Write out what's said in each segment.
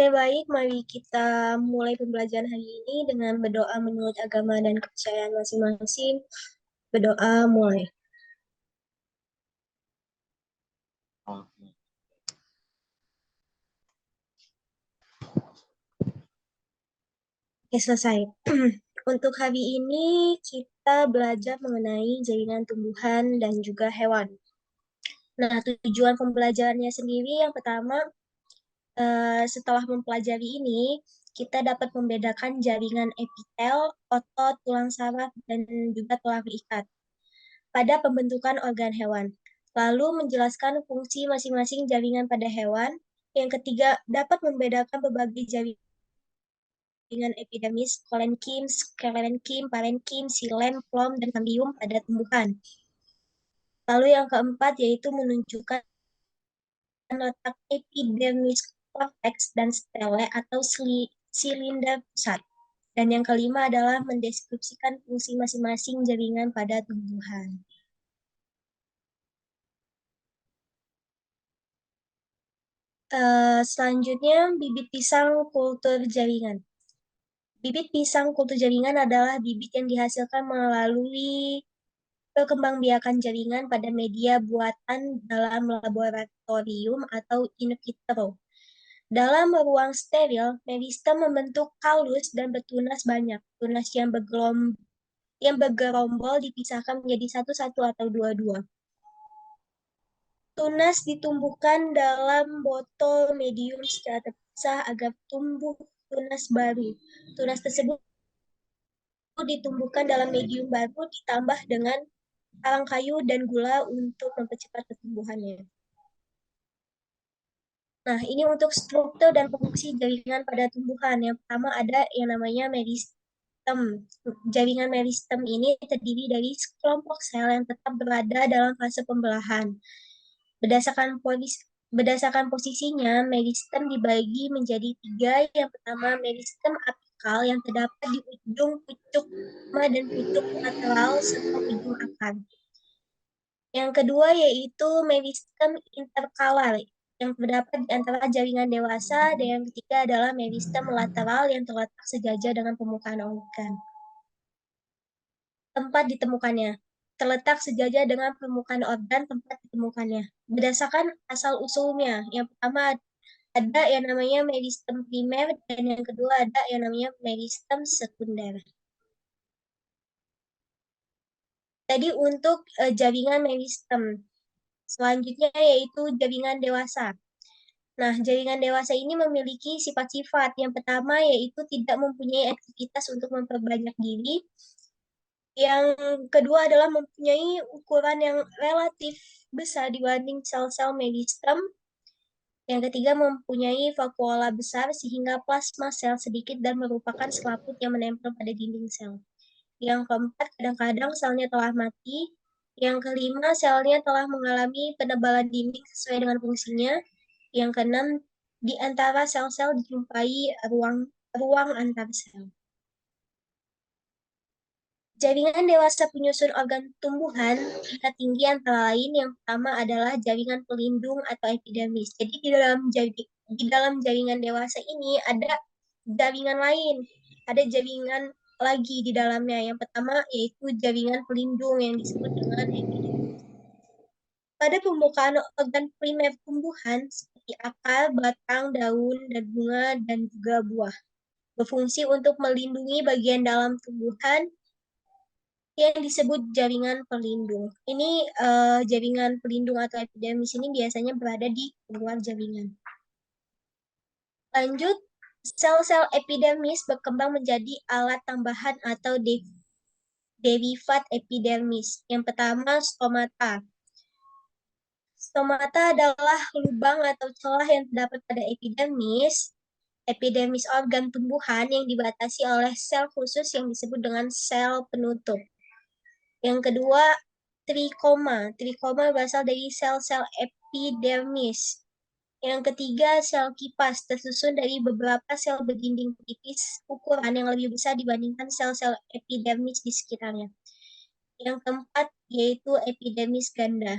Baik, mari kita mulai pembelajaran hari ini dengan berdoa menurut agama dan kepercayaan masing-masing. Berdoa mulai. Oke, selesai. Untuk hari ini kita belajar mengenai jaringan tumbuhan dan juga hewan. Nah, tujuan pembelajarannya sendiri yang pertama, setelah mempelajari ini, kita dapat membedakan jaringan epitel, otot, tulang saraf, dan juga tulang ikat pada pembentukan organ hewan. Lalu menjelaskan fungsi masing-masing jaringan pada hewan. Yang ketiga, dapat membedakan berbagai jaringan epidermis, kolenkim, sklerenkim, parenkim, xilem, flom, dan kambium pada tumbuhan. Lalu yang keempat yaitu menunjukkan letak epidermis cortex dan stele atau silinder pusat. Dan yang kelima adalah mendeskripsikan fungsi masing-masing jaringan pada tumbuhan. Selanjutnya, bibit pisang kultur jaringan. Bibit pisang kultur jaringan adalah bibit yang dihasilkan melalui perkembangbiakan jaringan pada media buatan dalam laboratorium atau in vitro. Dalam ruang steril, meristem membentuk kalus dan bertunas banyak. Tunas yang bergerombol dipisahkan menjadi satu-satu atau dua-dua. Tunas ditumbuhkan dalam botol medium secara terpisah agar tumbuh tunas baru. Tunas tersebut ditumbuhkan dalam medium baru ditambah dengan arang kayu dan gula untuk mempercepat pertumbuhannya. Nah, ini untuk struktur dan fungsi jaringan pada tumbuhan. Yang pertama ada yang namanya meristem. Jaringan meristem ini terdiri dari sekelompok sel yang tetap berada dalam fase pembelahan. Berdasarkan posisinya, meristem dibagi menjadi tiga. Yang pertama, meristem apikal yang terdapat di ujung pucuk utama dan pucuk lateral serta ujung akar. Yang kedua yaitu meristem interkalar yang terdapat di antara jaringan dewasa, dan yang ketiga adalah meristem lateral yang terletak sejajar dengan permukaan organ. Tempat ditemukannya terletak sejajar dengan permukaan organ tempat ditemukannya. Berdasarkan asal-usulnya, yang pertama ada yang namanya meristem primer, dan yang kedua ada yang namanya meristem sekunder. Tadi untuk jaringan meristem. Selanjutnya yaitu jaringan dewasa. Nah, jaringan dewasa ini memiliki sifat-sifat. Yang pertama yaitu tidak mempunyai aktivitas untuk memperbanyak diri. Yang kedua adalah mempunyai ukuran yang relatif besar dibanding sel-sel meristem. Yang ketiga mempunyai vakuola besar sehingga plasma sel sedikit dan merupakan selaput yang menempel pada dinding sel. Yang keempat, kadang-kadang selnya telah mati. Yang kelima, selnya telah mengalami penebalan dinding sesuai dengan fungsinya. Yang keenam, di antara sel-sel dijumpai ruang antar sel. Jaringan dewasa penyusun organ tumbuhan tingkat tinggi antara lain yang pertama adalah jaringan pelindung atau epidermis. Jadi di dalam jaringan dewasa ini ada jaringan lain, ada jaringan lagi di dalamnya. Yang pertama yaitu jaringan pelindung yang disebut dengan epidermis. Pada pembukaan organ primer tumbuhan seperti akar, batang, daun, dan bunga, dan juga buah, berfungsi untuk melindungi bagian dalam tumbuhan yang disebut jaringan pelindung. Ini jaringan pelindung atau epidermis ini biasanya berada di luar jaringan. Lanjut, sel-sel epidermis berkembang menjadi alat tambahan atau derivat epidermis. Yang pertama, stomata. Stomata adalah lubang atau celah yang terdapat pada epidermis organ tumbuhan yang dibatasi oleh sel khusus yang disebut dengan sel penutup. Yang kedua, trikoma. Trikoma berasal dari sel-sel epidermis. Yang ketiga, sel kipas tersusun dari beberapa sel berdinding tipis ukuran yang lebih besar dibandingkan sel-sel epidermis di sekitarnya. Yang keempat yaitu epidermis ganda.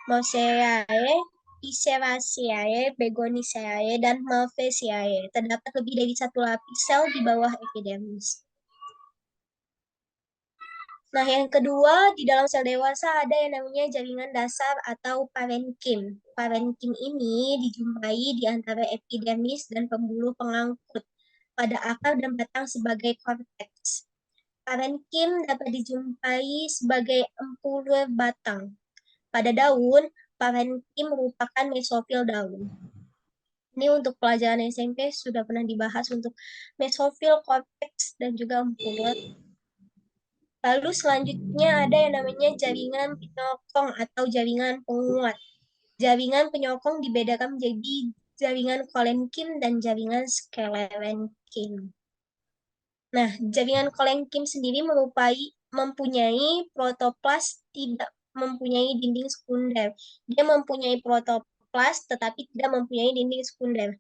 Mosaeae Visceraceae, Begoniaceae, dan Malvaceae. Terdapat lebih dari satu lapis sel di bawah epidermis. Nah, yang kedua, di dalam sel dewasa ada yang namanya jaringan dasar atau parenkim. Parenkim ini dijumpai di antara epidermis dan pembuluh pengangkut pada akar dan batang sebagai korteks. Parenkim dapat dijumpai sebagai empulur batang. Pada daun, parenkim merupakan mesofil daun. Ini untuk pelajaran SMP sudah pernah dibahas untuk mesofil, korteks, dan juga empulur. Lalu selanjutnya ada yang namanya jaringan penyokong atau jaringan penguat. Jaringan penyokong dibedakan menjadi jaringan kolenkim dan jaringan skelerenkim. Nah, jaringan kolenkim sendiri mempunyai protoplas tidak mempunyai dinding sekunder. Dia mempunyai protoplas tetapi tidak mempunyai dinding sekunder.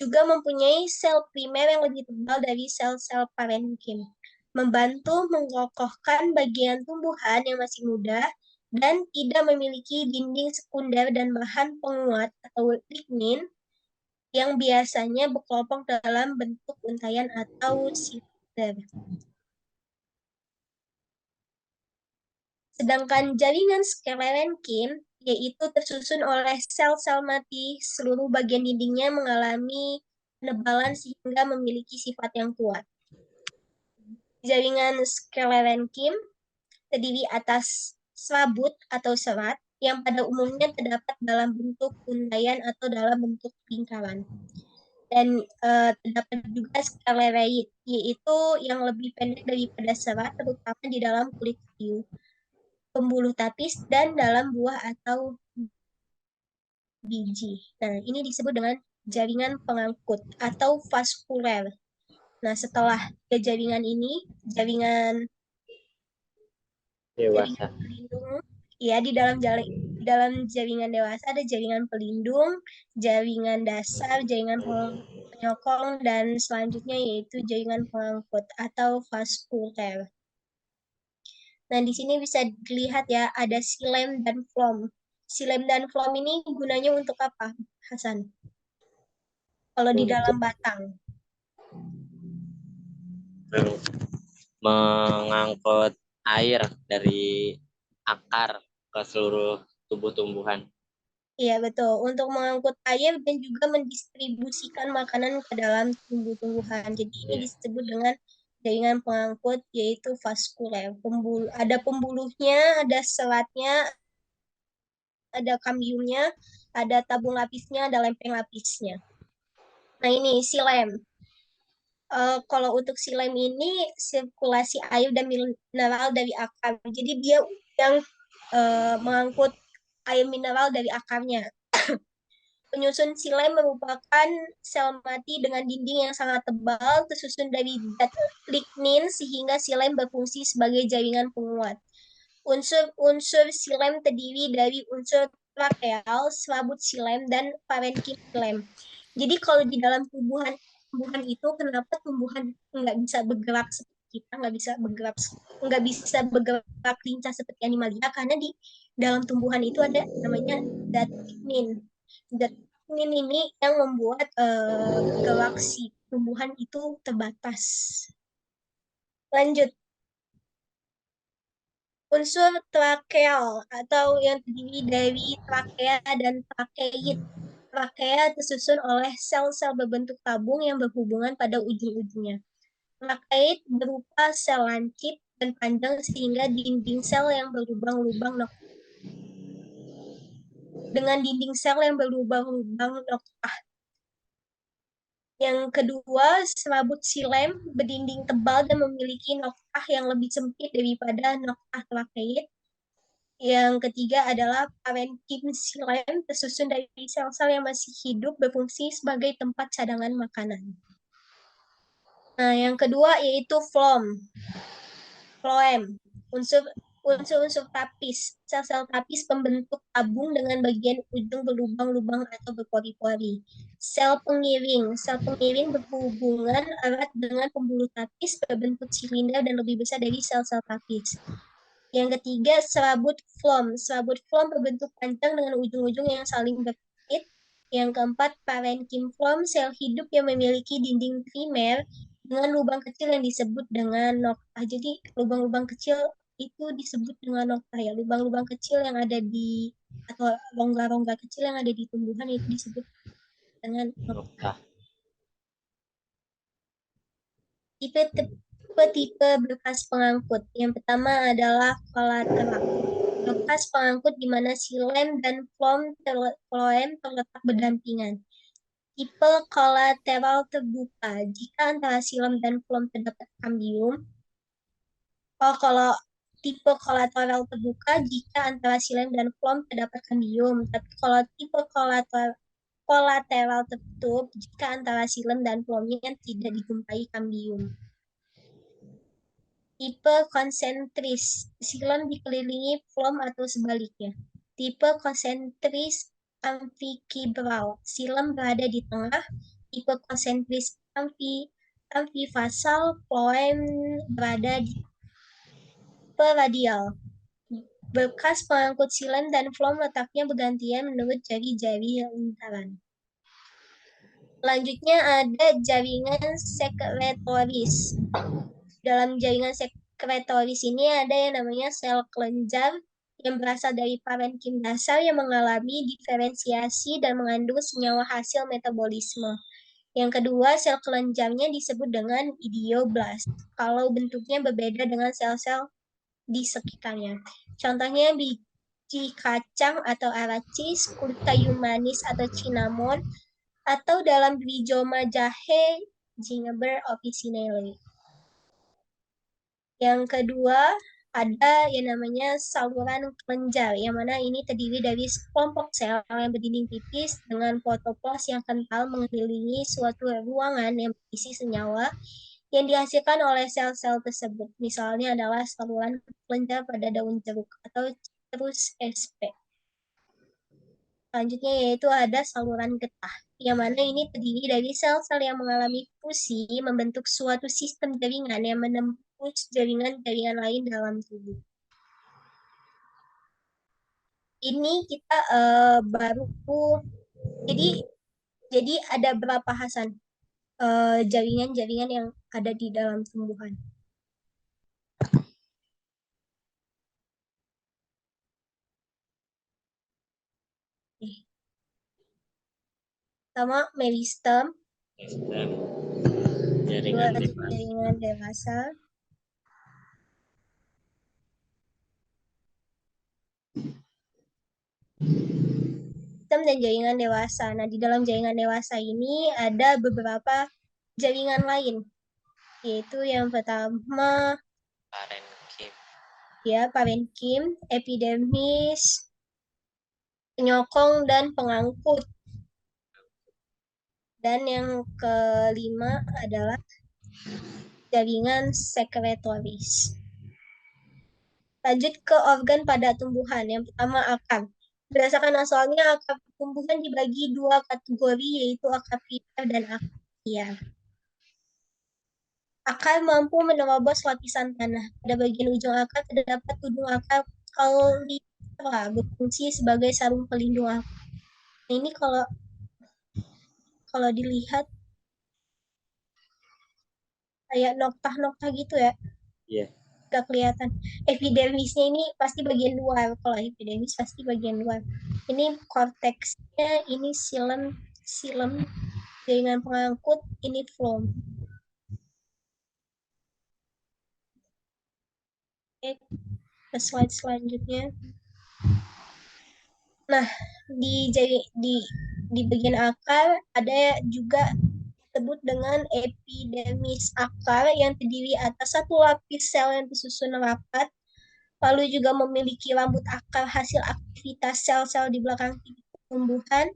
Juga mempunyai sel primer yang lebih tebal dari sel-sel parenkim, membantu mengokohkan bagian tumbuhan yang masih muda dan tidak memiliki dinding sekunder dan bahan penguat atau lignin yang biasanya berkelompok dalam bentuk untayan atau sister. Sedangkan jaringan skelerenkim yaitu tersusun oleh sel-sel mati, seluruh bagian dindingnya mengalami penebalan sehingga memiliki sifat yang kuat. Jaringan skelerenkim terdiri atas serabut atau serat yang pada umumnya terdapat dalam bentuk untayan atau dalam bentuk lingkaran. Dan terdapat juga sclereid, yaitu yang lebih pendek daripada serat, terutama di dalam kulit kayu, pembuluh tapis, dan dalam buah atau biji. Nah, ini disebut dengan jaringan pengangkut atau vaskuler. Nah, setelah jaringan ini, jaringan dewasa. pelindung, ya di dalam jaringan dewasa ada jaringan pelindung, jaringan dasar, jaringan penyokong, dan selanjutnya yaitu jaringan pengangkut atau vaskuler. Nah, di sini bisa dilihat ya, ada silem dan flom. Silem dan flom ini gunanya untuk apa, Hasan? Kalau di dalam Untuk batang. mengangkut air dari akar ke seluruh tubuh tumbuhan. Iya, betul. Untuk mengangkut air dan juga mendistribusikan makanan ke dalam tumbuh-tumbuhan. Jadi ini Ya. disebut dengan jaringan pengangkut, yaitu vaskuler. Ada pembuluhnya, ada seratnya, ada kambiumnya, ada tabung lapisnya, ada lempeng lapisnya. Nah, ini silem. Kalau untuk silem ini sirkulasi air dan mineral dari akar. Jadi dia yang mengangkut air mineral dari akarnya. Penyusun silem merupakan sel mati dengan dinding yang sangat tebal, tersusun dari zat lignin sehingga silem berfungsi sebagai jaringan penguat. Unsur-unsur silem terdiri dari unsur trakeal, serabut silem, dan parenkim silem. Jadi kalau di dalam tumbuhan itu, kenapa tumbuhan nggak bisa bergerak seperti kita, nggak bisa bergerak lincah seperti animalia? Karena di dalam tumbuhan itu ada namanya zat lignin. Zat lignin ini yang membuat gerak si tumbuhan itu terbatas. Lanjut. Unsur trakeal atau yang terdiri dari trakea dan trakeid. Trakea tersusun oleh sel-sel berbentuk tabung yang berhubungan pada ujung-ujungnya. Trakeid berupa sel lancip dan panjang sehingga dinding sel yang berlubang-lubang dengan dinding sel yang berlubang-lubang noktah. Yang kedua, serabut silem berdinding tebal dan memiliki noktah yang lebih sempit daripada noktah trakeid. Yang ketiga adalah parenkim silem tersusun dari sel-sel yang masih hidup berfungsi sebagai tempat cadangan makanan. Nah, yang kedua yaitu phloem, unsur-unsur tapis, sel-sel tapis pembentuk tabung dengan bagian ujung berlubang-lubang atau berpori-pori. Sel pengiring berhubungan erat dengan pembuluh tapis berbentuk silinder dan lebih besar dari sel-sel tapis. Yang ketiga, serabut phloem. Serabut phloem berbentuk panjang dengan ujung-ujung yang saling berkait. Yang keempat, parenchyma phloem, sel hidup yang memiliki dinding primer dengan lubang kecil yang disebut dengan nokta. Jadi, lubang-lubang kecil itu disebut dengan nokta ya. Lubang-lubang kecil yang ada di atau rongga-rongga kecil yang ada di tumbuhan itu disebut dengan nokta. Nokta. Tipe-tipe berkas pengangkut. Yang pertama adalah kolateral. Berkas pengangkut di mana silem dan phloem terletak berdampingan. Tipe kolateral terbuka. Jika antara silem dan phloem terdapat kambium. Kalau tipe kolateral terbuka jika antara silem dan phloem terdapat kambium. Tapi kalau tipe kolateral tertutup jika antara silem dan phloemnya tidak dijumpai kambium. Tipe konsentris, silem dikelilingi phloem atau sebaliknya. Tipe konsentris amfikibral, silem berada di tengah. Tipe konsentris amfifasal, phloem berada di tipe radial. Berkas pengangkut silem dan phloem letaknya bergantian menurut jari-jari lingkaran. Selanjutnya ada jaringan sekretoris. Dalam jaringan sekretoris ini ada yang namanya sel kelenjar yang berasal dari parenkim dasar yang mengalami diferensiasi dan mengandung senyawa hasil metabolisme. Yang kedua, sel kelenjarnya disebut dengan idioblast. Kalau bentuknya berbeda dengan sel-sel di sekitarnya. Contohnya biji kacang atau aracis, kulit kayu manis atau cinnamon, atau dalam rhizoma jahe, Gingerbread officinale. Yang kedua, ada yang namanya saluran kelenjar, yang mana ini terdiri dari sekelompok sel yang berdinding tipis dengan protoplas yang kental mengelilingi suatu ruangan yang berisi senyawa yang dihasilkan oleh sel-sel tersebut. Misalnya adalah saluran kelenjar pada daun jeruk atau Citrus sp. Selanjutnya yaitu ada saluran getah, yang mana ini terdiri dari sel-sel yang mengalami fusi membentuk suatu sistem jaringan yang menembus jaringan-jaringan lain dalam tubuh. Ini kita baru jadi ada berapa Hasan jaringan-jaringan yang ada di dalam tumbuhan. Pertama meristem, kedua Jaringan dewasa. jaringan dewasa, sistem dan jaringan dewasa. Nah, di dalam jaringan dewasa ini ada beberapa jaringan lain, yaitu yang pertama Parenkim. ya parenkim, epidermis, penyokong dan pengangkut. Dan yang kelima adalah jaringan sekretoris. Lanjut ke organ pada tumbuhan. Yang pertama akar. Berdasarkan asalnya, akar tumbuhan dibagi dua kategori, yaitu akar primer dan akar liar. Akar mampu menerobos lapisan tanah. Pada bagian ujung akar terdapat ujung akar kaulifera berfungsi sebagai sarung pelindung akar. Nah, ini kalau dilihat kayak nokta-nokta gitu ya. Iya. Gak kelihatan. Epidermisnya ini pasti bagian luar. Kalau epidermis pasti bagian luar. Ini korteksnya, ini silem jaringan pengangkut, ini phloem. Oke, ke slide selanjutnya. Nah, di bagian akar ada juga disebut dengan epidermis akar yang terdiri atas satu lapis sel yang tersusun rapat, lalu juga memiliki rambut akar hasil aktivitas sel-sel di belakang tumbuhan.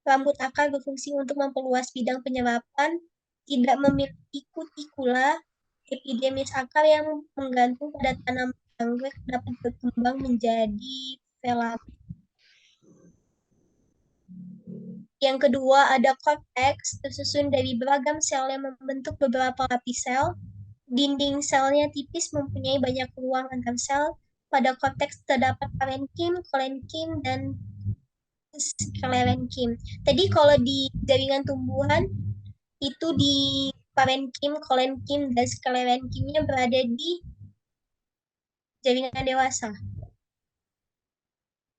Rambut akar berfungsi untuk memperluas bidang penyerapan, tidak memiliki kutikula. Epidermis akar yang menggantung pada tanaman anggrek dapat berkembang menjadi filamen. Yang kedua ada korteks, tersusun dari beragam sel yang membentuk beberapa lapis sel. Dinding selnya tipis, mempunyai banyak ruang antar sel. pada korteks terdapat parenkim, kolenkim, dan sklerenkim. Tadi kalau di jaringan tumbuhan itu di parenkim, kolenkim, dan sklerenkimnya berada di jaringan dewasa.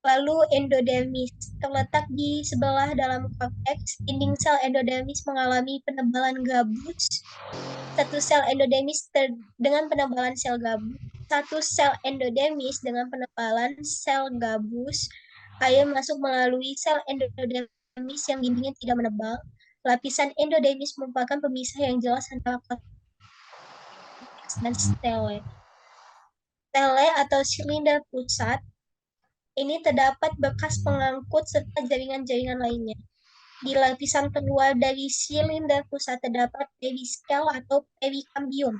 Lalu endodermis terletak di sebelah dalam korteks. Dinding sel endodermis mengalami penebalan gabus. Satu sel endodermis dengan penebalan sel gabus. Satu sel endodermis dengan penebalan sel gabus. Air masuk melalui sel endodermis yang dindingnya tidak menebal. Lapisan endodermis merupakan pemisah yang jelas antara korteks dan stele. Stele atau silinder pusat ini terdapat bekas pengangkut serta jaringan-jaringan lainnya. Di lapisan terluar dari silinder pusat terdapat periskel atau perikambium,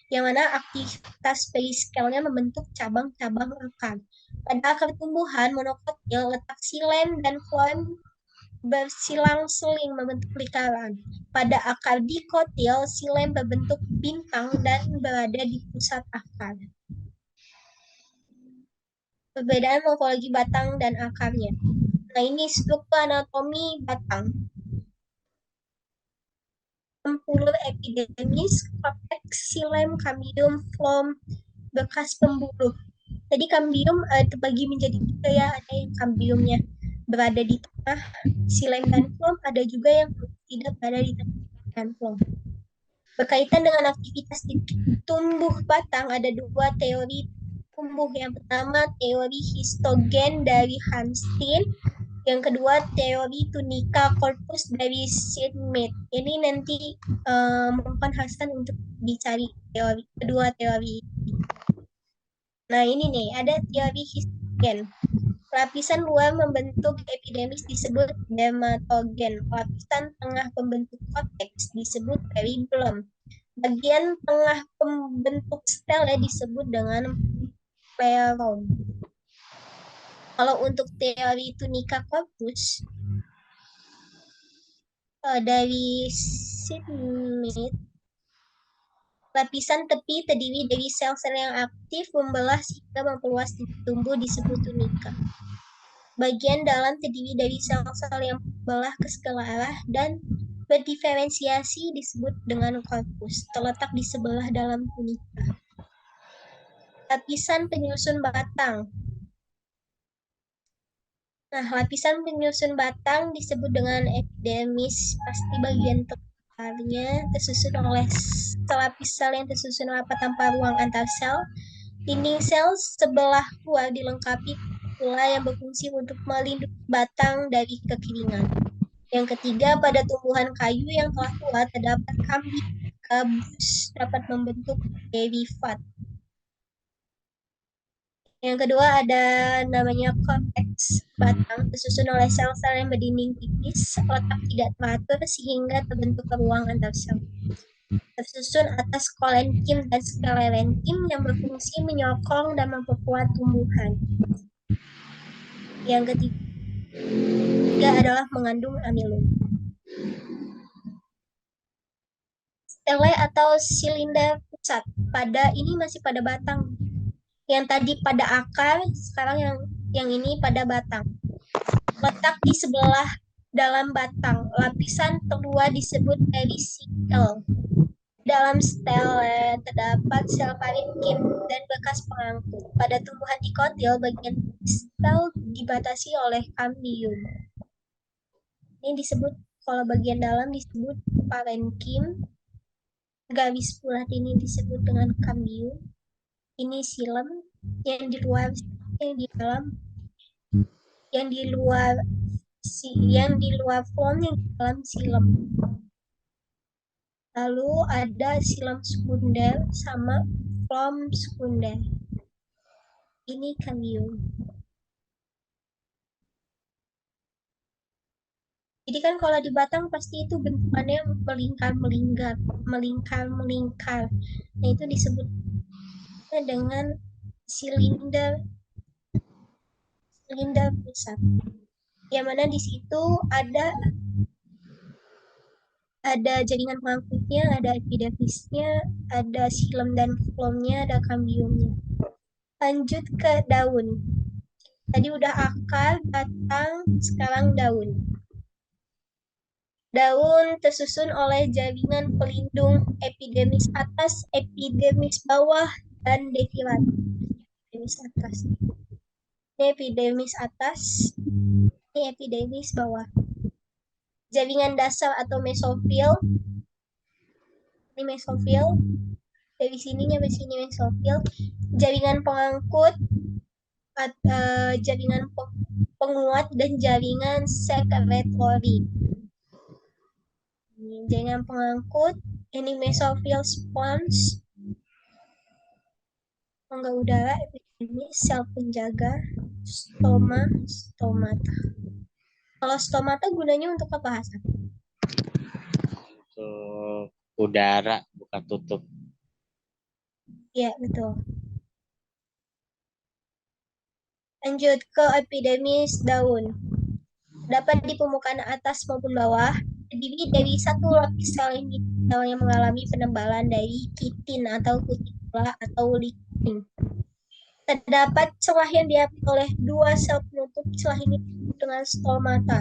yang mana aktivitas periskelnya membentuk cabang-cabang akar. Pada akar tumbuhan monokotil, letak xilem dan floem bersilang-seling membentuk lingkaran. Pada akar dikotil, xilem berbentuk bintang dan berada di pusat akar. Perbedaan morfologi batang dan akarnya. Nah, ini struktur anatomi batang. Pembuluh epidermis, korteks, xilem, kambium, floem, bekas pembuluh. Jadi kambium terbagi menjadi tiga ya, ada yang kambiumnya berada di tengah xilem dan floem, ada juga yang tidak berada di tengah dan floem. Berkaitan dengan aktivitas di tumbuh batang, ada dua teori tumbuh. Yang pertama teori histogen dari Hansteen, yang kedua teori tunika corpus dari Schmidt. Ini nanti mohon Hasan untuk dicari teori kedua teori. Nah ini nih ada teori histogen. Lapisan luar membentuk epidermis disebut dermatogen. Lapisan tengah pembentuk korteks disebut peribelum. Bagian tengah pembentuk stele disebut dengan pleron. Kalau untuk teori tunika corpus dari Schmidt, lapisan tepi terdiri dari sel-sel yang aktif membelah sehingga memperluas titik tumbuh disebut tunika. Bagian dalam terdiri dari sel-sel yang membelah ke segala arah dan berdiferensiasi disebut dengan korpus, terletak di sebelah dalam tunika. Lapisan penyusun batang. Nah, lapisan penyusun batang disebut dengan epidermis, pasti bagian tengahnya tersusun oleh selapis sel yang tersusun rapat tanpa ruang antar sel. Dinding sel sebelah luar dilengkapi pula yang berfungsi untuk melindungi batang dari kekeringan. Yang ketiga, pada tumbuhan kayu yang telah tua terdapat kambium gabus dapat membentuk derivat. Yang kedua ada namanya korteks batang, tersusun oleh sel-sel yang berdinding tipis, letak tidak teratur sehingga terbentuk ruang antar sel. Tersusun atas kolenkim dan sklerenkim yang berfungsi menyokong dan memperkuat tumbuhan. Yang ketiga adalah mengandung amilum. Stele atau silinder pusat, pada ini masih pada batang. Yang tadi pada akar, sekarang yang ini pada batang. Letak di sebelah dalam batang. Lapisan terluar disebut perisikel. Dalam stele terdapat sel parenkim dan bekas pengangkut. Pada tumbuhan dikotil, bagian sel dibatasi oleh kambium. Ini disebut, kalau bagian dalam disebut parenkim. Garis bulat ini disebut dengan kambium. Ini xilem, yang di luar, yang di dalam, yang di luar floem, yang di dalam xilem. Lalu ada xilem sekunder sama floem sekunder. Ini kambium. Jadi kan kalau di batang pasti itu bentukannya melingkar. Nah itu disebut dengan silinder pusat. Yang mana di situ ada jaringan pengangkutnya, ada epidermisnya, ada xilem dan floemnya, ada kambiumnya. Lanjut ke daun. Tadi udah akar, batang, sekarang daun. Daun tersusun oleh jaringan pelindung epidermis atas, epidermis bawah, dan defilat. Epidermis atas. Ini epidermis atas, ini epidermis bawah. Jaringan dasar atau mesofil, ini mesofil. Dari sini sampai sini mesofil. Jaringan pengangkut, jaringan penguat, dan jaringan sekretory. Jaringan pengangkut, ini mesofil spons, rongga udara, epidermis, sel penjaga, stomata. Kalau stomata gunanya untuk apa, Hasan? Untuk udara, buka tutup. Ya, betul. Lanjut ke epidermis daun. Dapat di permukaan atas maupun bawah, terdiri dari satu lapis sel yang mengalami penebalan dari kitin atau kutikula atau lignin. Terdapat celah yang diapit oleh dua sel penutup. Celah ini disebut dengan stomata.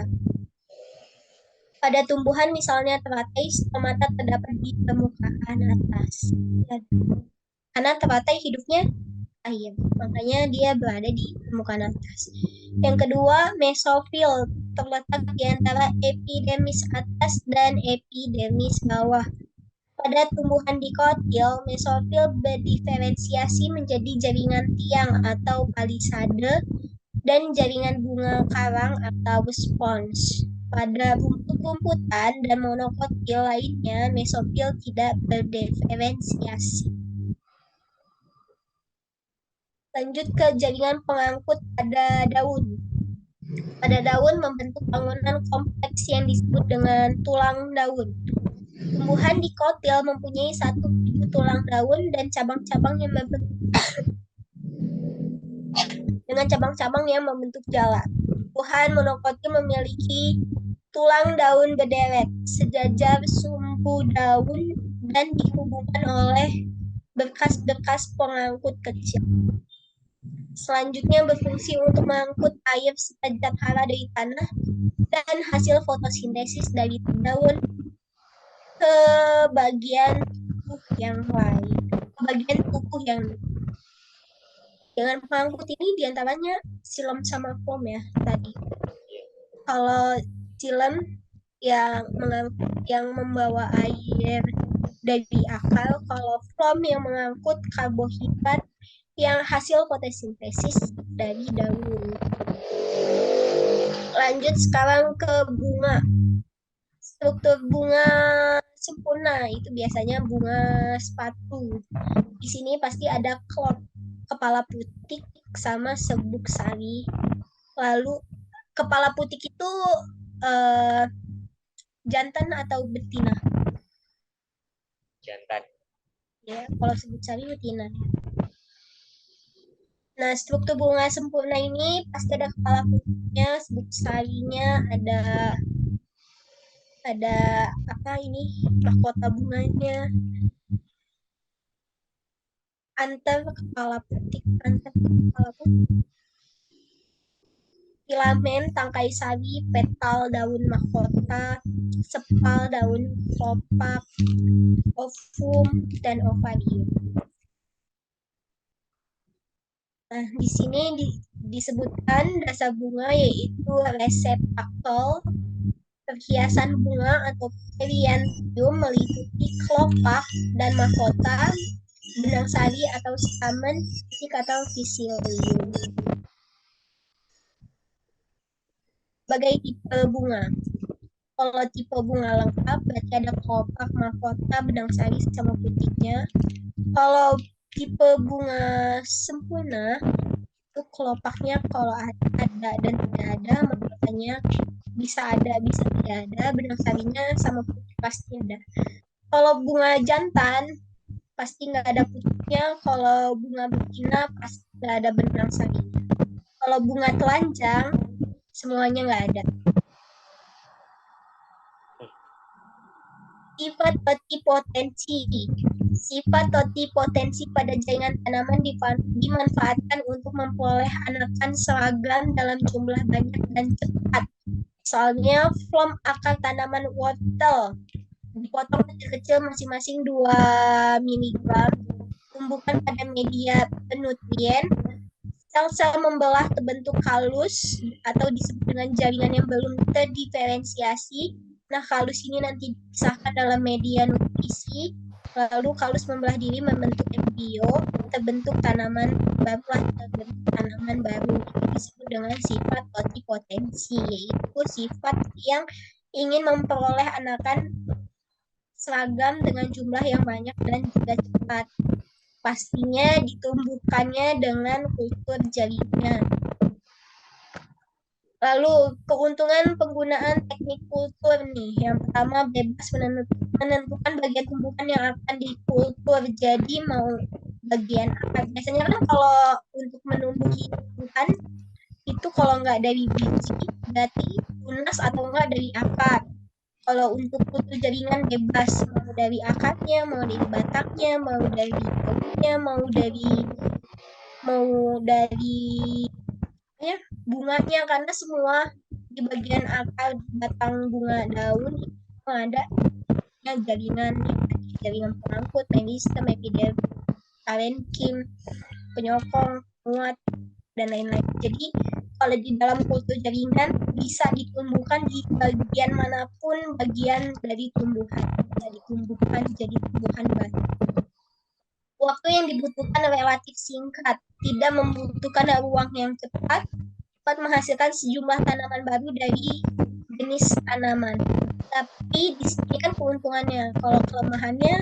Pada tumbuhan misalnya teratai, stomata terdapat di permukaan atas. Karena teratai hidupnya air, makanya dia berada di permukaan atas. Yang kedua, mesofil terletak di antara epidermis atas dan epidermis bawah. Pada tumbuhan dikotil, mesofil berdiferensiasi menjadi jaringan tiang atau palisade dan jaringan bunga karang atau spons. Pada rumput-rumputan dan monokotil lainnya, mesofil tidak berdiferensiasi. Lanjut ke jaringan pengangkut pada daun. Pada daun membentuk bangunan kompleks yang disebut dengan tulang daun. Tumbuhan dikotil mempunyai satu tulang daun dan cabang-cabang yang membentuk dengan cabang-cabang yang membentuk jala. Tumbuhan monokotil memiliki tulang daun berderet, sejajar sumbu daun dan dihubungkan oleh berkas-berkas pengangkut kecil. Selanjutnya berfungsi untuk mengangkut air serta zat hara dari tanah dan hasil fotosintesis dari daun ke bagian tubuh yang lain. Dengan pengangkut ini diantaranya silem sama foam ya tadi. Kalau silem yang membawa air dari akar, kalau foam yang mengangkut karbohidrat yang hasil fotosintesis dari daun. Lanjut sekarang ke bunga. Struktur bunga sempurna itu biasanya bunga sepatu. Di sini pasti ada kepala putik sama serbuk sari. Lalu kepala putik itu jantan atau betina? Jantan. Ya, kalau serbuk sari betina. Nah, struktur bunga sempurna ini pasti ada kepala putiknya, serbuk sarinya, ada apa ini, mahkota bunganya, antar kepala putik, filamen, tangkai sari, petal daun mahkota, sepal daun kelopak, ovum, dan ovarium. Nah, di sini disebutkan dasar bunga yaitu reseptakel, perhiasan bunga atau periantium meliputi kelopak dan mahkota, benang sari atau stamen, titik atau fisilium. Sebagai tipe bunga. Kalau tipe bunga lengkap berarti ada kelopak, mahkota, benang sari sama putiknya. Kalau tipe bunga sempurna itu kelopaknya kalau ada dan tidak ada, mahkotanya bisa ada, bisa tidak ada, benang sarinya sama putik pasti ada. Kalau bunga jantan pasti nggak ada putiknya, kalau bunga betina pasti nggak ada benang sarinya. Kalau bunga telanjang semuanya nggak ada. Sifat petipotensi. Sifat totipotensi pada jaringan tanaman dimanfaatkan untuk memperoleh anakan seragam dalam jumlah banyak dan cepat. Misalnya, flom akar tanaman wortel dipotong kecil-kecil masing-masing 2 mg, tumbuhkan pada media penutrien, sel-sel membelah terbentuk halus atau disebut dengan jaringan yang belum terdiferensiasi. Nah, halus ini nanti dipisahkan dalam media nutrisi, lalu halus membelah diri membentuk embrio, terbentuk tanaman baru. Ini disebut dengan sifat totipotensi, yaitu sifat yang ingin memperoleh anakan seragam dengan jumlah yang banyak dan juga cepat. Pastinya ditumbuhkannya dengan kultur jaringan. Lalu keuntungan penggunaan teknik kultur nih. Yang pertama, bebas menentukan bagian tumbuhan yang akan dikultur. Jadi mau bagian akar. Biasanya kan kalau untuk menumbuhi tumbuhan itu kalau nggak dari biji berarti tunas atau nggak dari akar. Kalau untuk kultur jaringan bebas, mau dari akarnya, mau dari batangnya, mau dari daunnya, mau dari ya, bunganya, karena semua di bagian akar, batang, bunga, daun itu ada jaringan, jaringan pengangkut, meristem, epidermis, parenkim, penyokong, muat, dan lain-lain. Jadi kalau di dalam kultur jaringan bisa ditumbuhkan di bagian manapun bagian dari tumbuhan, bisa ditumbuhkan jadi tumbuhan baru. Waktu yang dibutuhkan relatif singkat, tidak membutuhkan ruang yang cepat, dapat menghasilkan sejumlah tanaman baru dari jenis tanaman. Tapi di sini kan keuntungannya, kalau kelemahannya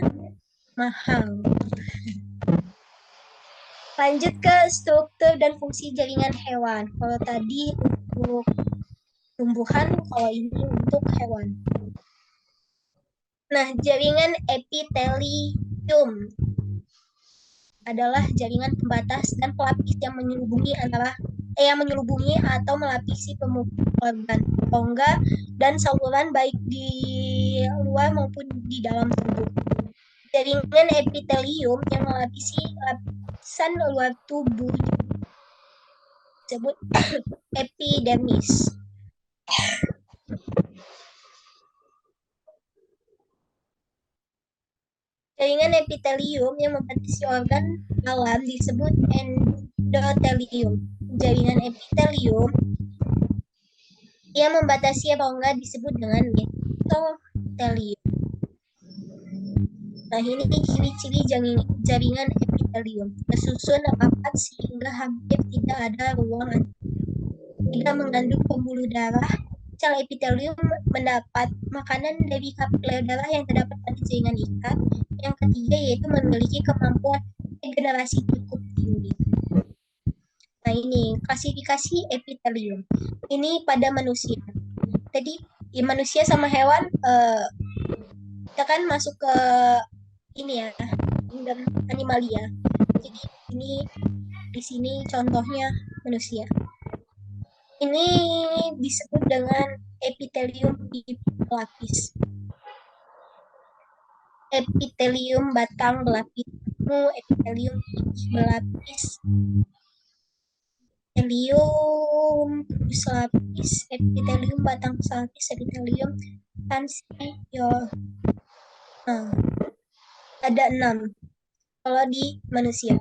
mahal. Lanjut ke struktur dan fungsi jaringan hewan. Kalau tadi untuk tumbuhan, kalau ini untuk hewan. Nah, jaringan epitelium adalah jaringan pembatas dan pelapis yang menyelubungi atau melapisi permukaan organ, rongga, dan saluran baik di luar maupun di dalam tubuh. Jaringan epitelium yang melapisi lapisan luar tubuh disebut epidermis. Jaringan epitelium yang membatasi organ dalam disebut endotelium. Jaringan epitelium yang membatasi rongga disebut dengan mesotelium. Nah, ini ciri-ciri jaringan epitelium. Tersusun rapat sehingga hampir tidak ada ruang, tidak mengandung pembuluh darah. Sel epitelium mendapat makanan dari kapiler darah yang terdapat pada jaringan ikat. Yang ketiga yaitu memiliki kemampuan regenerasi cukup tinggi. Nah, ini klasifikasi epitelium. Ini pada manusia. Tadi ya, manusia sama hewan kita kan masuk ke ini ya, kingdom animalia. Jadi ini di sini contohnya manusia. Ini disebut dengan epitelium pelapis. Epitelium batang berlapis, epitelium berlapis, epitelium berlapis, epitelium batang berlapis, epitelium tansiol. Nah, ada 6 kalau di manusia.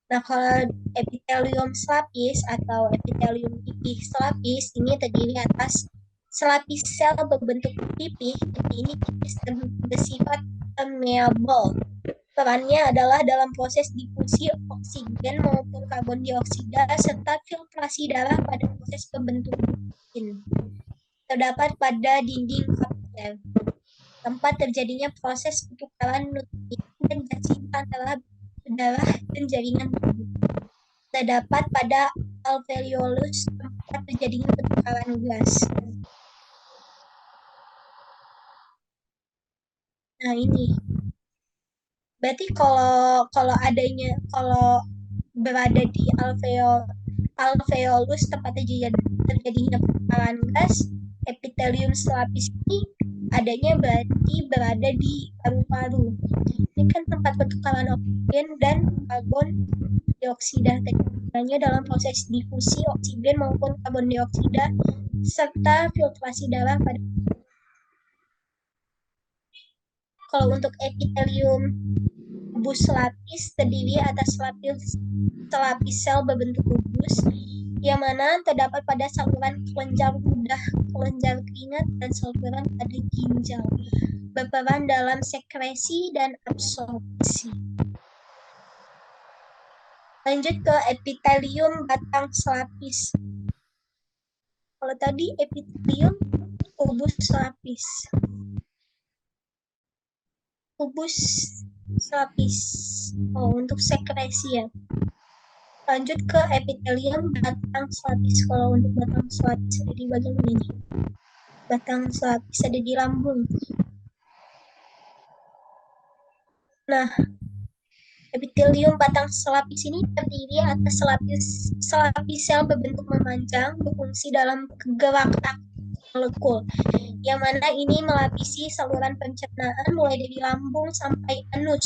Nah, kalau epitelium selapis atau epitelium pipih selapis ini terdiri atas selapis sel berbentuk pipih. Ini tipis dan bersifat permeable. Perannya adalah dalam proses difusi oksigen maupun karbon dioksida serta filtrasi darah pada proses pembentukan protein. Terdapat pada dinding kapiler, tempat terjadinya proses pertukaran nutrien dan gas antara darah dan jaringan tubuh. Terdapat pada alveolus, tempat terjadinya pertukaran gas. Nah, ini berarti kalau berada di alveolus tempat terjadinya pertukaran gas, epitelium selapis ini adanya berarti berada di paru-paru. ini kan tempat pertukaran oksigen dan karbon dioksida. Hanya dalam proses difusi oksigen maupun karbon dioksida serta filtrasi darah pada. Kalau untuk epitelium kubus lapis terdiri atas selapis sel berbentuk kubus yang mana terdapat pada saluran kelenjar ludah, kelenjar keringat, dan saluran pada ginjal, berperan dalam sekresi dan absorpsi. Lanjut ke epitelium batang selapis. Kalau tadi epitelium kubus lapis. Kubus selapis. Oh, untuk sekresi ya. Lanjut ke epitelium batang selapis. Kalau untuk batang selapis ada di bagian ini. Batang selapis ada di lambung. Nah, epitelium batang selapis ini terdiri atas selapis sel berbentuk memanjang berfungsi dalam gerak molekul, yang mana ini melapisi saluran pencernaan mulai dari lambung sampai anus,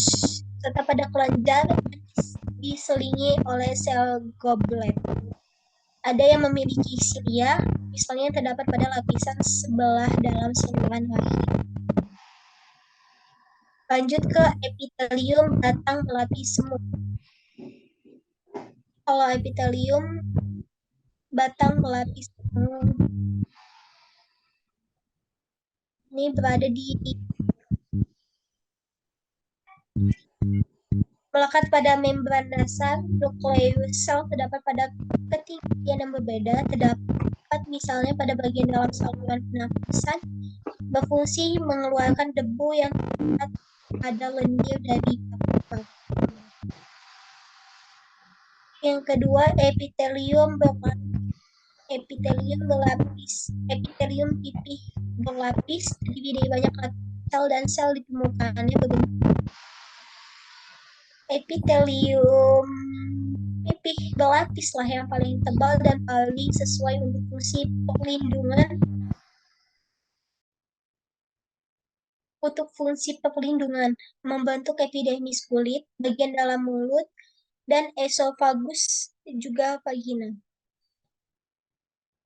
serta pada kelenjar diselingi oleh sel goblet. Ada yang memiliki silia, misalnya yang terdapat pada lapisan sebelah dalam saluran rahim. Lanjut ke epitelium batang melapis semut. Kalau epitelium batang melapis semut ini berada di melekat pada membran dasar nukleus sel, terdapat pada ketinggian yang berbeda, terdapat misalnya pada bagian dalam saluran pernafasan, berfungsi mengeluarkan debu yang terdapat pada lendir dari paru-paru. Yang kedua, epitelium berlapis. Epitelium pipih berlapis terdiri dari banyak sel dan sel di permukaannya berbentuk. Epitelium pipih berlapis lah yang paling tebal dan paling sesuai untuk fungsi perlindungan. Untuk fungsi perlindungan, membentuk epidermis kulit, bagian dalam mulut, dan esofagus juga vagina.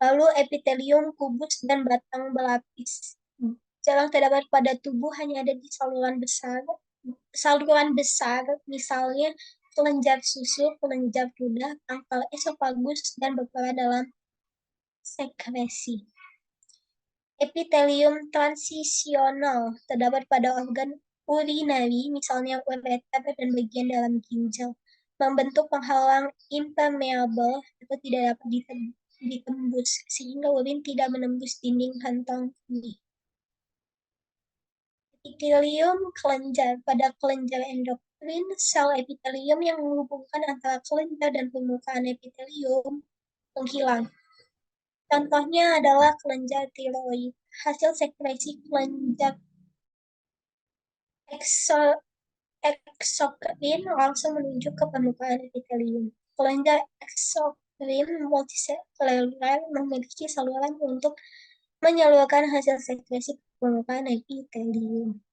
Lalu epitelium kubus dan batang berlapis. Jarang terdapat pada tubuh, hanya ada di saluran besar, misalnya kelenjar susu, kelenjar ludah, pangkal esofagus, dan berperan dalam sekresi. Epitelium transisional terdapat pada organ urinari, misalnya ureter dan bagian dalam ginjal, membentuk penghalang impermeable atau tidak dapat ditembus, sehingga urin tidak menembus dinding kantong kemih. Epitelium kelenjar. Pada kelenjar endokrin, sel epitelium yang menghubungkan antara kelenjar dan permukaan epitelium menghilang. Contohnya adalah kelenjar tiroid. Hasil sekresi kelenjar eksokrin langsung menuju ke permukaan epitelium. Kelenjar eksokrin multiseluler memiliki saluran untuk menyalurkan hasil sekresi ke permukaan epitelium.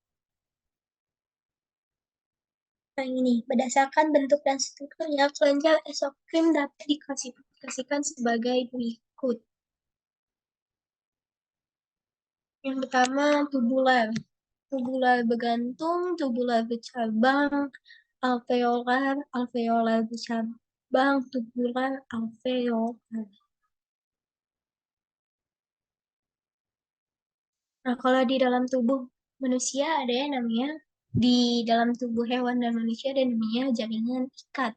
Nah ini, berdasarkan bentuk dan strukturnya, kelenjar eksokrin dapat diklasifikasikan sebagai berikut. Yang pertama, tubular. Tubular bergantung, tubular bercabang, alveolar, alveolar bercabang, tubular, alveolar. Nah, kalau di dalam tubuh manusia ada yang namanya, di dalam tubuh hewan dan manusia ada namanya jaringan ikat.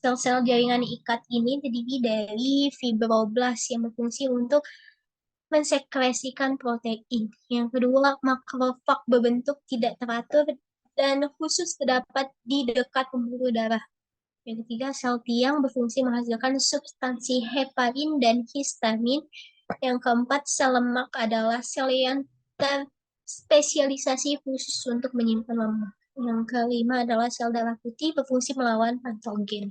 Sel-sel jaringan ikat ini terdiri dari fibroblast yang berfungsi untuk mensekresikan protein. Yang kedua, makrofag berbentuk tidak teratur dan khusus terdapat di dekat pembuluh darah. Yang ketiga, sel tiang berfungsi menghasilkan substansi heparin dan histamin. Yang keempat, sel lemak adalah sel yang terspesialisasi khusus untuk menyimpan lemak. Yang kelima adalah sel darah putih berfungsi melawan patogen.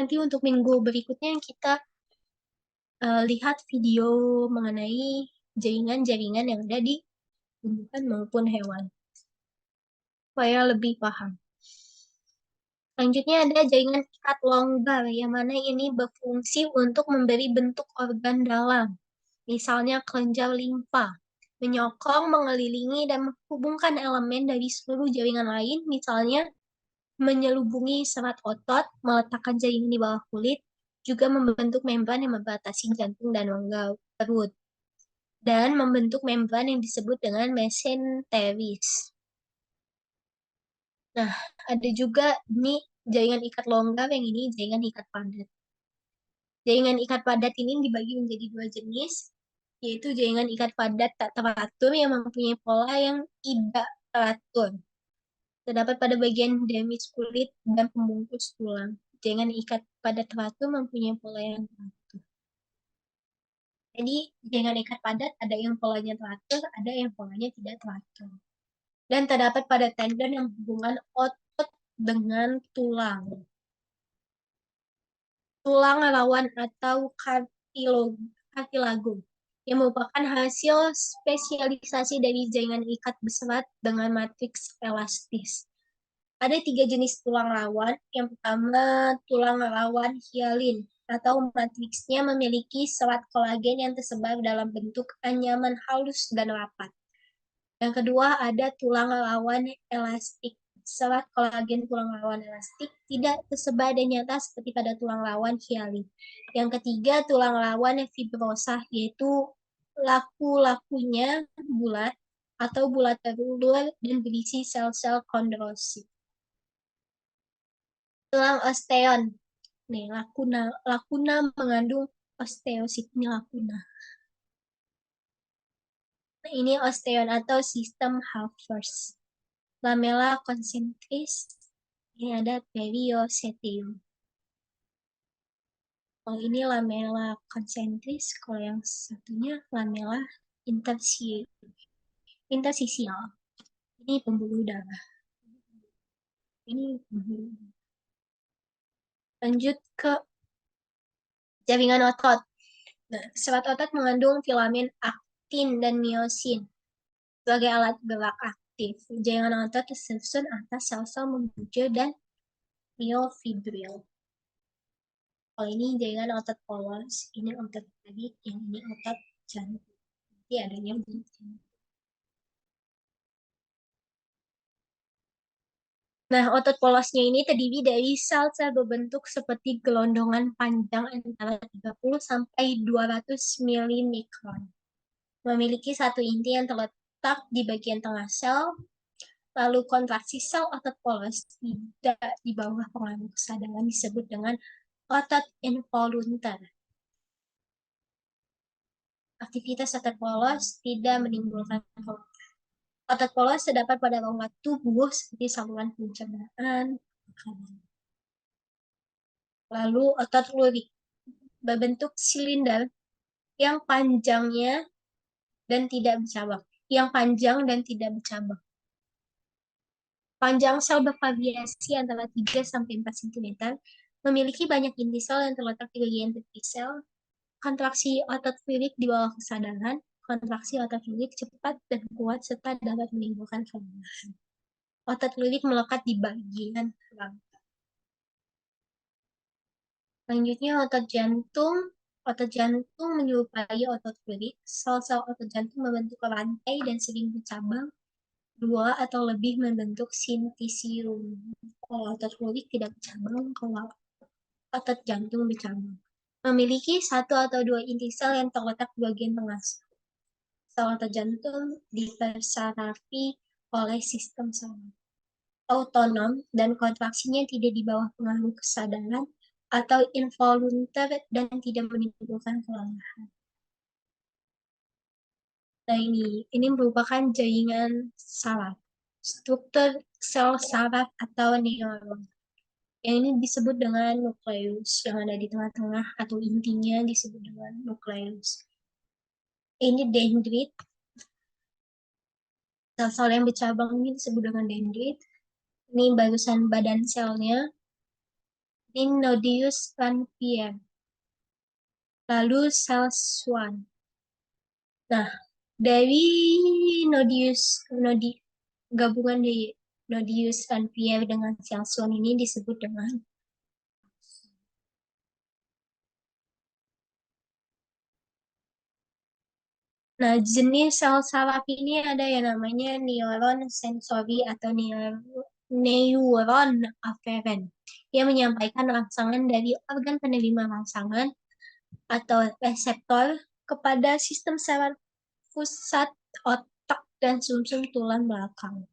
Nanti untuk minggu berikutnya kita lihat video mengenai jaringan-jaringan yang ada di tumbuhan maupun hewan. supaya lebih paham. Selanjutnya ada jaringan ikat longgar, yang mana ini berfungsi untuk memberi bentuk organ dalam, misalnya kelenjar limfa, menyokong, mengelilingi, dan menghubungkan elemen dari seluruh jaringan lain, misalnya menyelubungi serat otot, meletakkan jaringan di bawah kulit, juga membentuk membran yang membatasi jantung dan rongga perut, dan membentuk membran yang disebut dengan mesenteris. Nah, ada juga nih jaringan ikat longgar, yang ini jaringan ikat padat. Jaringan ikat padat ini dibagi menjadi dua jenis, yaitu jaringan ikat padat tak teratur yang mempunyai pola yang tidak teratur. Terdapat pada bagian dermis kulit dan pembungkus tulang. Jaringan ikat padat teratur mempunyai pola yang teratur. Jadi, jaringan ikat padat ada yang polanya teratur, ada yang polanya tidak teratur. Dan terdapat pada tendon yang hubungan otot dengan tulang. Tulang rawan atau kartilagum, yang merupakan hasil spesialisasi dari jaringan ikat berserat dengan matriks elastis. Ada tiga jenis tulang rawan. Yang pertama, tulang rawan hialin atau matriksnya memiliki serat kolagen yang tersebar dalam bentuk anyaman halus dan rapat. Yang kedua, ada tulang rawan elastik. Serat kolagen tulang rawan elastik tidak tersebar dan nyata seperti pada tulang rawan hialin. Yang ketiga, tulang rawan fibrosa, yaitu laku-lakunya bulat atau bulat terulur dan berisi sel-sel kondrosit. Tulang osteon. Nih, lakuna. Lakuna mengandung osteosit. Ini lakuna. Nah, ini osteon atau sistem Halfors. Lamella konsentris. Ini ada periosteum. Kalau ini lamella konsentris, kalau yang satunya lamella intersisial. Ini pembuluh darah. Ini pembuluh. Lanjut ke jaringan otot. Nah, serat otot mengandung filamen aktin dan miosin sebagai alat gerak aktif. Jaringan otot tersusun atas sel-sel membujur dan miofibril. Kalau ini jaringan otot polos, ini otot tadi, yang ini otot jantung. Nanti adanya jantung. Nah, otot polosnya ini terdiri dari sel-sel berbentuk seperti gelondongan panjang antara 30 sampai 200 mm. Memiliki satu inti yang terletak di bagian tengah sel, lalu kontraksi sel otot polos tidak di bawah pengaruh kesadaran disebut dengan otot involuntar. Aktivitas otot polos tidak menimbulkan rongga. Otot polos terdapat pada rongga tubuh seperti saluran pencernaan. Lalu otot lurik berbentuk silinder yang panjangnya dan tidak bercabang. Yang panjang dan tidak bercabang. Panjang sel bervariasi antara 3 sampai 4 cm, memiliki banyak inti sel yang terletak di bagian tepi sel, kontraksi otot lirik di bawah kesadaran, kontraksi otot lirik cepat dan kuat serta dapat menimbulkan kelemahan. Otot lirik melekat di bagian rangka. Selanjutnya otot jantung. Otot jantung menyerupai otot lirik. Sel-sel otot jantung membentuk rantai dan sering bercabang. Dua atau lebih membentuk sintisium. Kalau otot lirik tidak bercabang, kalau otot jantung bercabang. Memiliki satu atau dua inti sel yang terletak di bagian tengah. Sel otot jantung dipersarafi oleh sistem saraf autonom dan kontraksinya tidak di bawah pengaruh kesadaran atau involuntar dan tidak menimbulkan kelelahan. Nah, ini merupakan jaringan saraf. Struktur sel saraf atau neuron. Yang ini disebut dengan nukleus, yang ada di tengah-tengah atau intinya disebut dengan nukleus. Ini dendrit. Sel-sel yang bercabang ini disebut dengan dendrit. Ini barusan badan selnya. Ini nodius Ranvier. Lalu sel Schwann. Nah, dari gabungan dari Claudius Van Pierre dengan Celson ini disebut dengan. Nah, jenis sel saraf ini ada yang namanya neuron sensori atau neuron aferen yang menyampaikan rangsangan dari organ penerima rangsangan atau reseptor kepada sistem saraf pusat otak dan sumsum tulang belakang.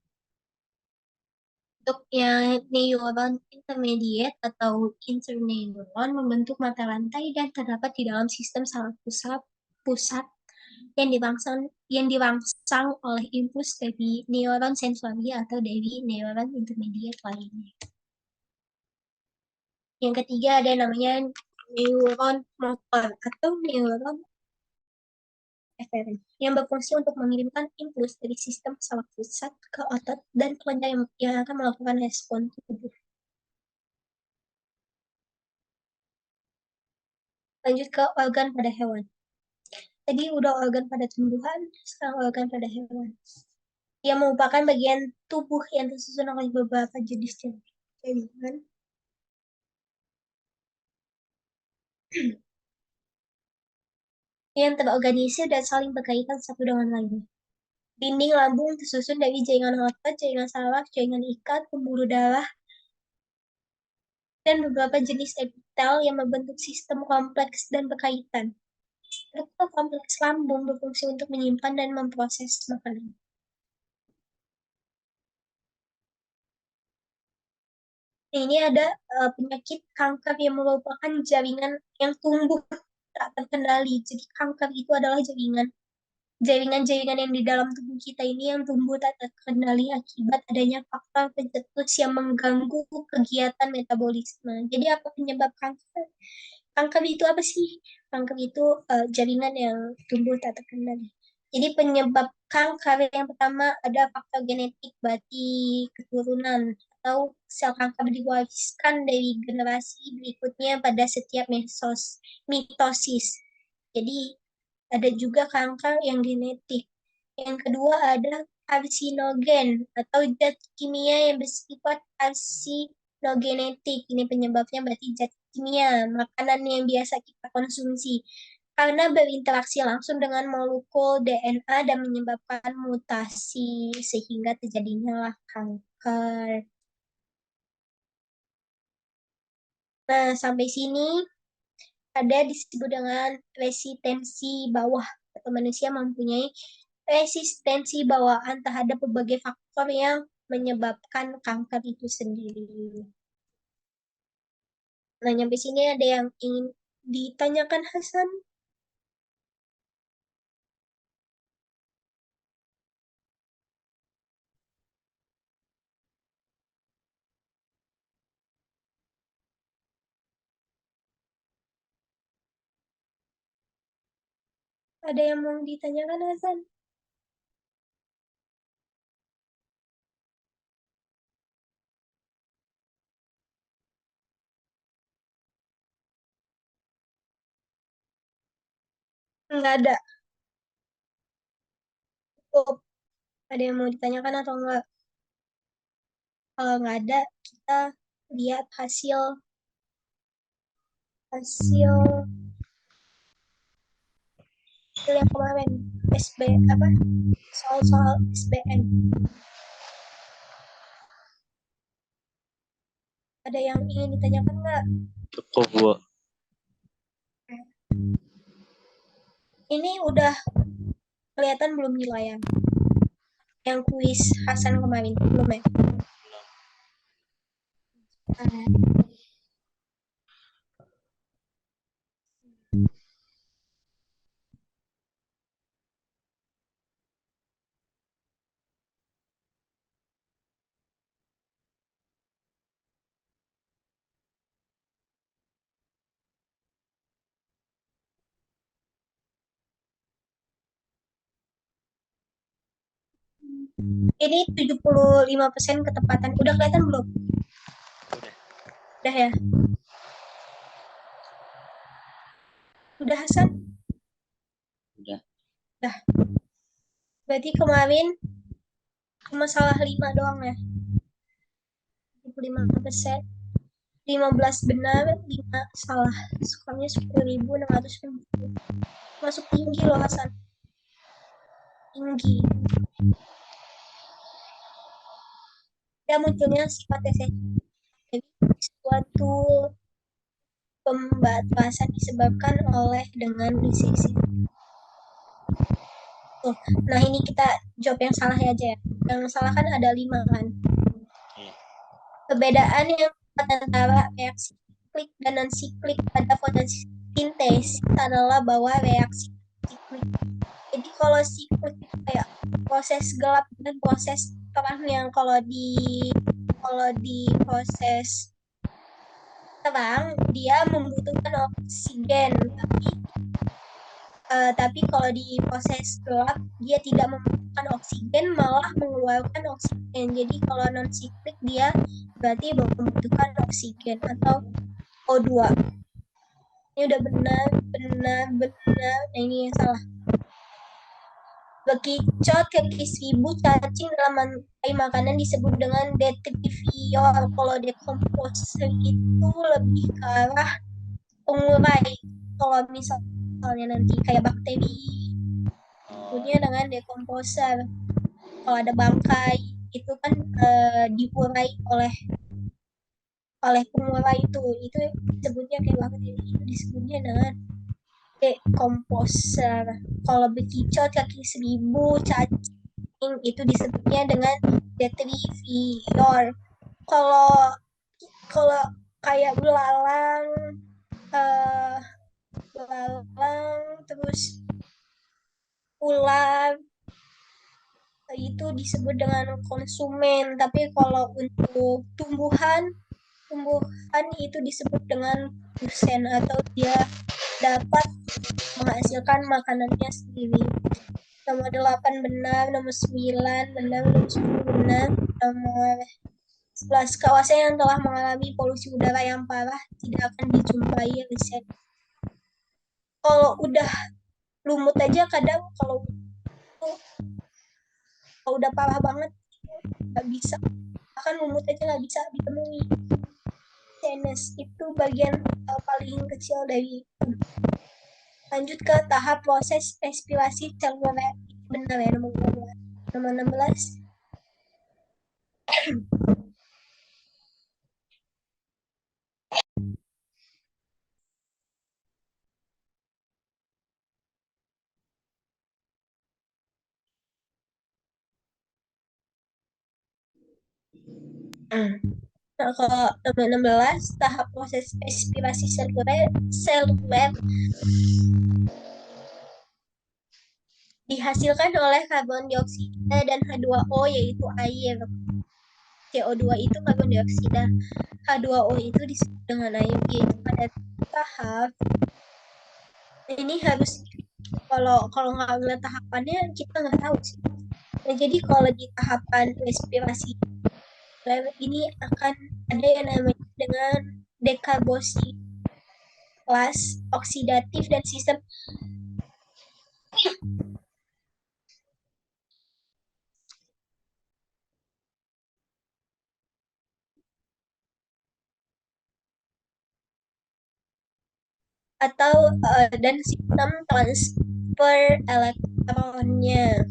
Untuk yang neuron intermediate atau interneuron membentuk mata rantai dan terdapat di dalam sistem saraf pusat yang dirangsang oleh impuls dari neuron sensori atau dari neuron intermediate lainnya. Yang ketiga ada namanya neuron motor atau neuron eferen yang berfungsi untuk mengirimkan impuls dari sistem saraf pusat ke otot dan kelenjar yang akan melakukan respon tubuh. Lanjut ke organ pada hewan. Tadi udah organ pada tumbuhan, sekarang organ pada hewan. Yang merupakan bagian tubuh yang tersusun oleh beberapa jenis jaringan yang terorganisir dan saling berkaitan satu dengan lainnya. Dinding lambung tersusun dari jaringan otot, jaringan saraf, jaringan ikat, pembuluh darah, dan beberapa jenis epitel yang membentuk sistem kompleks dan berkaitan. Struktur kompleks lambung berfungsi untuk menyimpan dan memproses makanan. Nah, ini ada penyakit kanker yang merupakan jaringan yang tumbuh tak terkendali. Jadi kanker itu adalah jaringan-jaringan yang di dalam tubuh kita ini yang tumbuh tak terkendali akibat adanya faktor pencetus yang mengganggu kegiatan metabolisme. Jadi apa penyebab kanker? Kanker itu apa sih? Kanker itu jaringan yang tumbuh tak terkendali. Jadi penyebab kanker yang pertama ada faktor genetik, berarti keturunan atau sel kanker diwariskan dari generasi berikutnya pada setiap mitosis. Jadi ada juga kanker yang genetik. Yang kedua ada karsinogen atau zat kimia yang bersifat karsinogenetik. Ini penyebabnya berarti zat kimia, makanan yang biasa kita konsumsi. Karena berinteraksi langsung dengan molekul DNA dan menyebabkan mutasi sehingga terjadinya kanker. Nah, sampai sini ada disebut dengan resistensi bawah atau manusia mempunyai resistensi bawaan terhadap berbagai faktor yang menyebabkan kanker itu sendiri. Nah, nyampe sini ada yang ingin ditanyakan Hasan? Ada yang mau ditanyakan Hasan? Enggak ada. Cukup. Ada yang mau ditanyakan atau enggak? Kalau nggak ada, kita lihat hasil hasil hasil yang kemarin SB apa soal-soal SBM. Ada yang ingin ditanyakan nggak? Cukup, Bu. Ini udah kelihatan belum di layar? Yang kuis Hasan kemarin belum ya? Nah, ini 75% ketepatan. Udah kelihatan belum? Udah ya? Udah Hasan? Udah. Udah. Berarti kemarin cuma salah 5 doang ya? 25%. 15 benar, 5 salah. Skornya 10.650. Masuk tinggi loh Hasan. Tinggi. Ya munculnya sifat esensi. Jadi suatu pembatasan disebabkan oleh dengan disiksi. Tuh. Nah ini kita jawab yang salah aja ya. Yang salah kan ada 5 kan. Perbedaan yang antara reaksi siklik dan non siklik pada fotosintesis adalah bahwa reaksi siklik. Jadi kalau siklik itu kayak proses gelap dan proses terang yang kalau di proses terang dia membutuhkan oksigen, tapi kalau di proses gelap dia tidak membutuhkan oksigen, malah mengeluarkan oksigen. Jadi kalau non siklik dia berarti membutuhkan oksigen atau O2. Ini udah benar. Nah ini yang salah. Bekicot kaki 1000 cacing dalam rantai makanan disebut dengan detritivore. Kalau dekomposisi itu lebih ke arah pengurai. Kalau misalnya nanti kayak bakteri, sebutnya dengan dekomposer. Kalau ada bangkai itu kan diurai oleh pengurai itu disebutnya kayak bakteri, itu disebutnya dengan dekomposer. Kalau bekicot kaki 1000 cacing itu disebutnya dengan detritivore. Kalau kalau kayak eh, belalang terus ular itu disebut dengan konsumen. Tapi kalau untuk tumbuhan itu disebut dengan produsen atau dia dapat menghasilkan makanannya sendiri. Nomor 8 benar, nomor 9 benar, nomor 10 benar, nomor 11 kawasan yang telah mengalami polusi udara yang parah tidak akan dijumpai riset. Kalau udah lumut aja kadang kalau udah parah banget nggak bisa, bahkan lumut aja nggak bisa ditemui. Tenes itu bagian paling kecil dari. Lanjut ke tahap proses respirasi seluler. Benar ya nomor 16. Nomor 16. Nah, kalau nomor 16, tahap proses respirasi seluler dihasilkan oleh karbon dioksida dan H2O yaitu air. CO2 itu karbon dioksida, H2O itu disebut dengan air, yaitu pada tahap ini harus kalau nggak ngeliat tahapannya kita nggak tahu sih. Nah, jadi kalau di tahapan respirasi ini akan ada yang namanya dengan dekarbosilase oksidatif dan sistem atau dan sistem transfer elektronnya.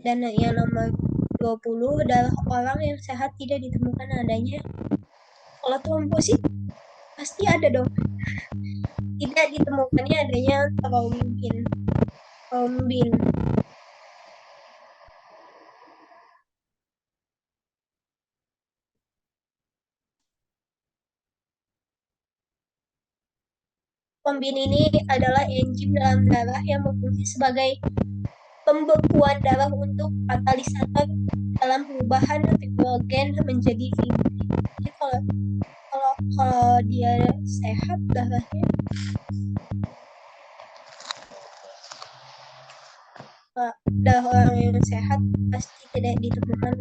Dan yang nomor 20 adalah orang yang sehat tidak ditemukan adanya. Kalau trombosit pasti ada dong. Tidak ditemukannya adanya trombin. Trombin ini adalah enzim dalam darah yang berfungsi sebagai pembekuan darah untuk katalisator dalam perubahan fibrogen menjadi fibrin. Jadi kalau dia sehat darahnya darah orang yang sehat pasti tidak ditemukan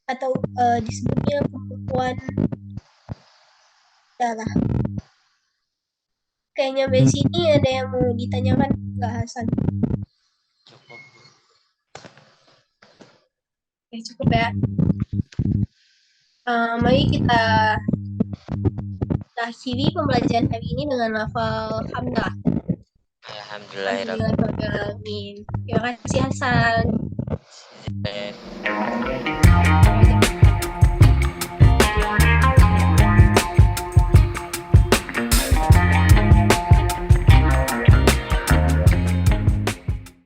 atau disebutnya pembekuan darah. Kayaknya sampai sini ada yang mau ditanyakan nggak Hasan? Cukup. Oke, cukup ya. Mari kita akhiri pembelajaran hari ini dengan lafal hamdah. Alhamdulillah. Alhamdulillahirabbil alamin. Terima kasih Hasan.